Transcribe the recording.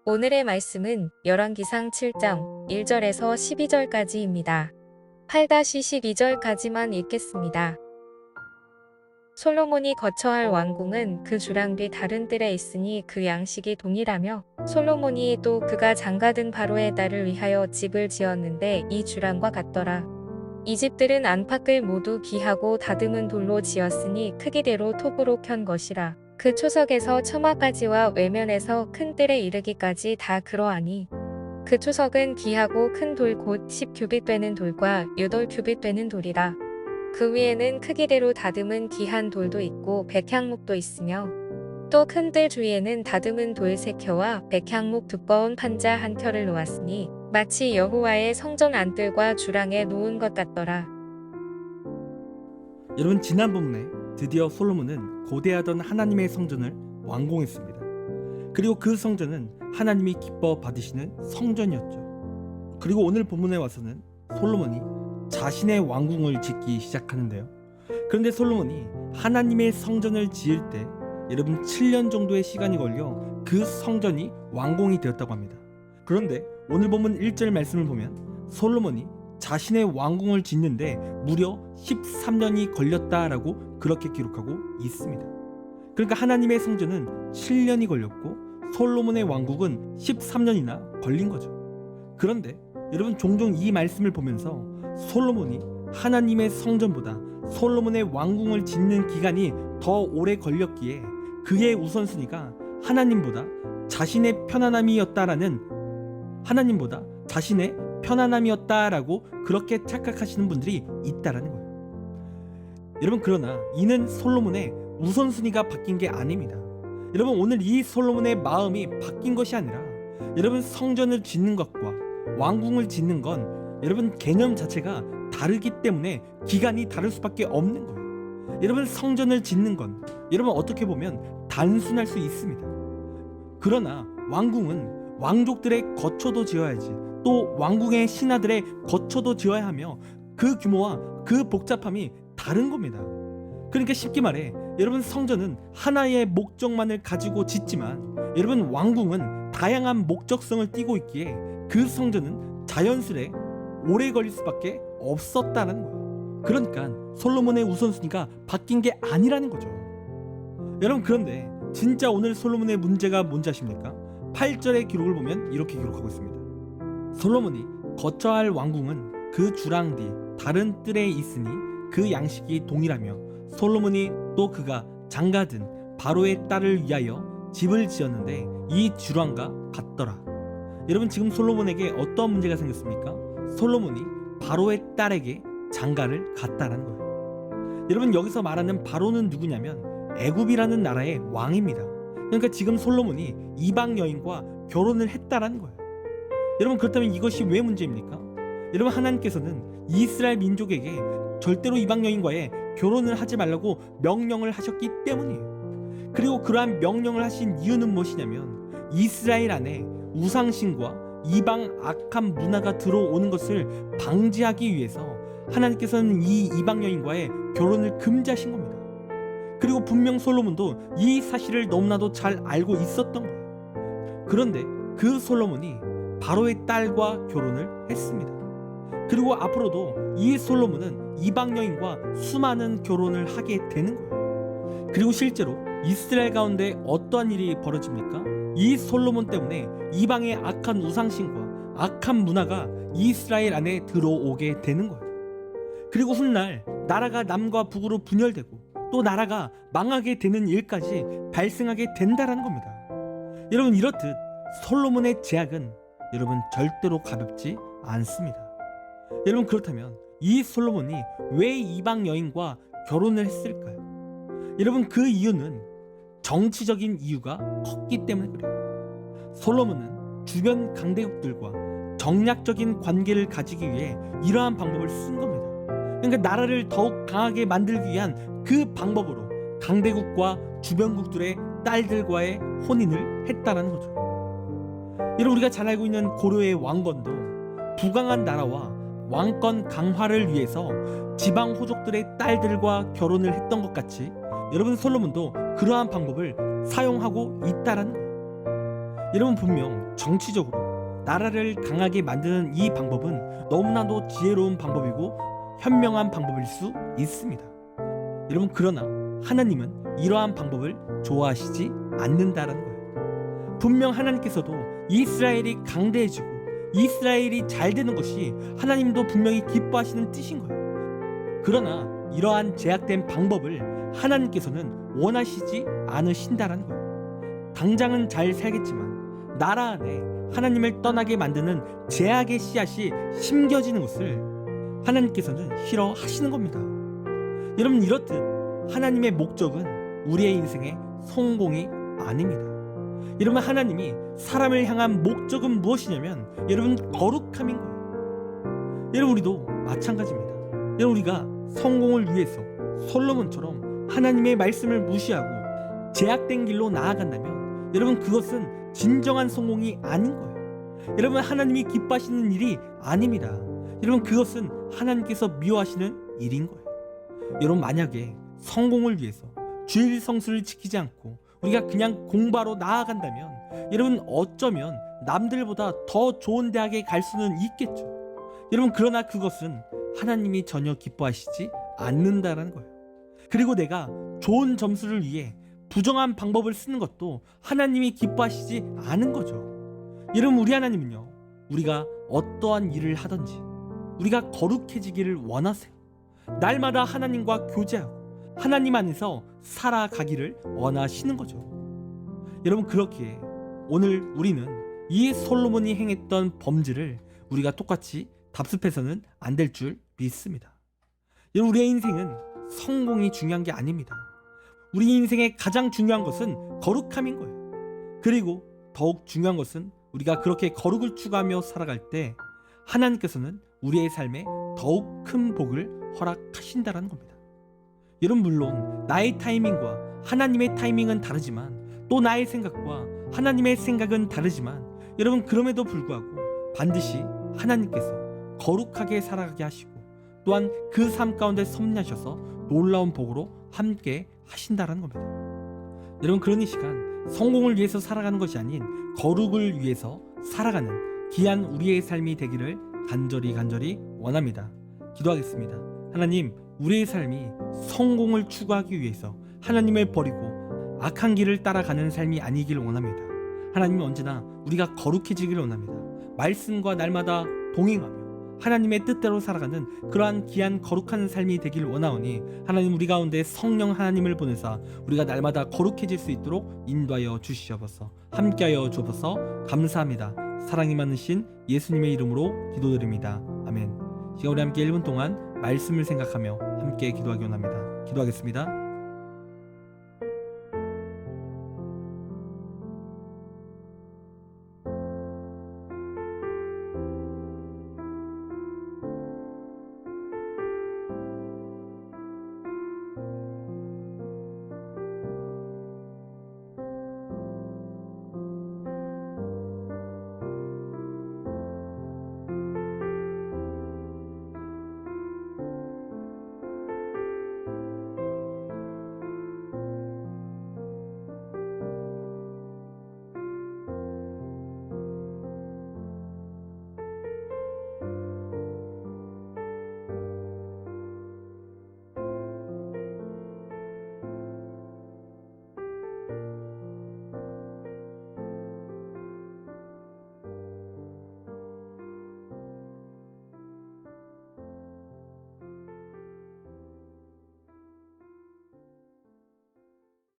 오늘의 말씀은 열왕기상 7장 1절에서 12절까지입니다. 8-12절까지만 읽겠습니다. 솔로몬이 거처할 왕궁은 그 주랑 뒤 다른 뜰에 있으니 그 양식이 동일하며 솔로몬이 또 그가 장가든 바로의 딸을 위하여 집을 지었는데 이 주랑과 같더라. 이 집들은 안팎을 모두 기하고 다듬은 돌로 지었으니 크기대로 톱으로 켠 것이라. 그 초석에서 처마까지와 외면에서 큰 뜰에 이르기까지 다 그러하니 그 초석은 기하고 큰 돌 곧 10규빗 되는 돌과 유돌 규빗 되는 돌이라. 그 위에는 크기대로 다듬은 기한 돌도 있고 백향목도 있으며 또 큰 뜰 주위에는 다듬은 돌 3켜와 백향목 두꺼운 판자 1켜를 놓았으니 마치 여호와의 성전 안뜰과 주랑에 놓은 것 같더라. 여러분, 지난 본문에 드디어 솔로몬은 고대하던 하나님의 성전을 완공했습니다. 그리고 그 성전은 하나님이 기뻐 받으시는 성전이었죠. 그리고 오늘 본문에 와서는 솔로몬이 자신의 왕궁을 짓기 시작하는데요. 그런데 솔로몬이 하나님의 성전을 지을 때 여러분 7년 정도의 시간이 걸려 그 성전이 완공이 되었다고 합니다. 그런데 오늘 본문 1절 말씀을 보면 솔로몬이 자신의 왕궁을 짓는데 무려 13년이 걸렸다라고 그렇게 기록하고 있습니다. 그러니까 하나님의 성전은 7년이 걸렸고 솔로몬의 왕국은 13년이나 걸린 거죠. 그런데 여러분, 종종 이 말씀을 보면서 솔로몬이 하나님의 성전보다 솔로몬의 왕궁을 짓는 기간이 더 오래 걸렸기에 그의 우선순위가 하나님보다 자신의 편안함이었다라고 그렇게 착각하시는 분들이 있다라는 거예요. 여러분, 그러나 이는 솔로몬의 우선순위가 바뀐 게 아닙니다. 여러분, 오늘 이 솔로몬의 마음이 바뀐 것이 아니라 여러분, 성전을 짓는 것과 왕궁을 짓는 건 여러분 개념 자체가 다르기 때문에 기간이 다를 수밖에 없는 거예요. 여러분, 성전을 짓는 건 여러분 어떻게 보면 단순할 수 있습니다. 그러나 왕궁은 왕족들의 거처도 지어야지, 또 왕궁의 신하들의 거처도 지어야 하며 그 규모와 그 복잡함이 다른 겁니다. 그러니까 쉽게 말해 여러분, 성전은 하나의 목적만을 가지고 짓지만 여러분, 왕궁은 다양한 목적성을 띠고 있기에 그 성전은 자연스레 오래 걸릴 수밖에 없었다는 거예요. 그러니까 솔로몬의 우선순위가 바뀐 게 아니라는 거죠. 여러분, 그런데 진짜 오늘 솔로몬의 문제가 뭔지 아십니까? 8절의 기록을 보면 이렇게 기록하고 있습니다. 솔로몬이 거처할 왕궁은 그 주랑 뒤 다른 뜰에 있으니 그 양식이 동일하며 솔로몬이 또 그가 장가든 바로의 딸을 위하여 집을 지었는데 이 주랑과 같더라. 여러분, 지금 솔로몬에게 어떤 문제가 생겼습니까? 솔로몬이 바로의 딸에게 장가를 갔다라는 거예요. 여러분, 여기서 말하는 바로는 누구냐면 애굽이라는 나라의 왕입니다. 그러니까 지금 솔로몬이 이방 여인과 결혼을 했다라는 거예요. 여러분, 그렇다면 이것이 왜 문제입니까? 여러분, 하나님께서는 이스라엘 민족에게 절대로 이방 여인과의 결혼을 하지 말라고 명령을 하셨기 때문이에요. 그리고 그러한 명령을 하신 이유는 무엇이냐면 이스라엘 안에 우상신과 이방 악한 문화가 들어오는 것을 방지하기 위해서 하나님께서는 이 이방 여인과의 결혼을 금지하신 겁니다. 그리고 분명 솔로몬도 이 사실을 너무나도 잘 알고 있었던 거예요. 그런데 그 솔로몬이 바로의 딸과 결혼을 했습니다. 그리고 앞으로도 이 솔로몬은 이방 여인과 수많은 결혼을 하게 되는 거예요. 그리고 실제로 이스라엘 가운데 어떠한 일이 벌어집니까? 이 솔로몬 때문에 이방의 악한 우상신과 악한 문화가 이스라엘 안에 들어오게 되는 거예요. 그리고 훗날 나라가 남과 북으로 분열되고 또 나라가 망하게 되는 일까지 발생하게 된다라는 겁니다. 여러분, 이렇듯 솔로몬의 제약은 여러분 절대로 가볍지 않습니다. 여러분, 그렇다면 이 솔로몬이 왜 이방 여인과 결혼을 했을까요? 여러분, 그 이유는 정치적인 이유가 컸기 때문에 그래요. 솔로몬은 주변 강대국들과 정략적인 관계를 가지기 위해 이러한 방법을 쓴 겁니다. 그러니까 나라를 더욱 강하게 만들기 위한 그 방법으로 강대국과 주변국들의 딸들과의 혼인을 했다는 거죠. 여러분, 우리가 잘 알고 있는 고려의 왕건도 부강한 나라와 왕권 강화를 위해서 지방 호족들의 딸들과 결혼을 했던 것 같이 여러분, 솔로몬도 그러한 방법을 사용하고 있다라는 거예요. 여러분, 분명 정치적으로 나라를 강하게 만드는 이 방법은 너무나도 지혜로운 방법이고 현명한 방법일 수 있습니다. 여러분, 그러나 하나님은 이러한 방법을 좋아하시지 않는다라는 거예요. 분명 하나님께서도 이스라엘이 강대해지고 이스라엘이 잘 되는 것이 하나님도 분명히 기뻐하시는 뜻인 거예요. 그러나 이러한 제약된 방법을 하나님께서는 원하시지 않으신다라는 거예요. 당장은 잘 살겠지만 나라 안에 하나님을 떠나게 만드는 제약의 씨앗이 심겨지는 것을 하나님께서는 싫어하시는 겁니다. 여러분, 이렇듯 하나님의 목적은 우리의 인생의 성공이 아닙니다. 여러분, 하나님이 사람을 향한 목적은 무엇이냐면 여러분, 거룩함인 거예요. 여러분, 우리도 마찬가지입니다. 여러분, 우리가 성공을 위해서 솔로몬처럼 하나님의 말씀을 무시하고 제약된 길로 나아간다면 여러분, 그것은 진정한 성공이 아닌 거예요. 여러분, 하나님이 기뻐하시는 일이 아닙니다. 여러분, 그것은 하나님께서 미워하시는 일인 거예요. 여러분, 만약에 성공을 위해서 주일 성수를 지키지 않고 우리가 그냥 공부하러 나아간다면 여러분, 어쩌면 남들보다 더 좋은 대학에 갈 수는 있겠죠. 여러분, 그러나 그것은 하나님이 전혀 기뻐하시지 않는다라는 거예요. 그리고 내가 좋은 점수를 위해 부정한 방법을 쓰는 것도 하나님이 기뻐하시지 않은 거죠. 여러분, 우리 하나님은요, 우리가 어떠한 일을 하든지 우리가 거룩해지기를 원하세요. 날마다 하나님과 교제하고 하나님 안에서 살아가기를 원하시는 거죠. 여러분, 그렇기에 오늘 우리는 이 솔로몬이 행했던 범죄를 우리가 똑같이 답습해서는 안 될 줄 믿습니다. 여러분, 우리의 인생은 성공이 중요한 게 아닙니다. 우리 인생의 가장 중요한 것은 거룩함인 거예요. 그리고 더욱 중요한 것은 우리가 그렇게 거룩을 추구하며 살아갈 때 하나님께서는 우리의 삶에 더욱 큰 복을 허락하신다라는 겁니다. 여러분, 물론 나의 타이밍과 하나님의 타이밍은 다르지만 또 나의 생각과 하나님의 생각은 다르지만 여러분, 그럼에도 불구하고 반드시 하나님께서 거룩하게 살아가게 하시고 또한 그 삶 가운데 섭리하셔서 놀라운 복으로 함께 하신다라는 겁니다. 여러분, 그런 이 시간 성공을 위해서 살아가는 것이 아닌 거룩을 위해서 살아가는 귀한 우리의 삶이 되기를 간절히 원합니다. 기도하겠습니다. 하나님, 우리의 삶이 성공을 추구하기 위해서 하나님을 버리고 악한 길을 따라가는 삶이 아니기를 원합니다. 하나님은 언제나 우리가 거룩해지기를 원합니다. 말씀과 날마다 동행하며 하나님의 뜻대로 살아가는 그러한 귀한 거룩한 삶이 되기를 원하오니 하나님, 우리 가운데 성령 하나님을 보내사 우리가 날마다 거룩해질 수 있도록 인도하여 주시옵소서. 함께하여 주옵소서. 감사합니다. 사랑이 많으신 예수님의 이름으로 기도드립니다. 아멘. 시간 우리 함께 1분 동안 말씀을 생각하며 함께 기도하기 원합니다. 기도하겠습니다.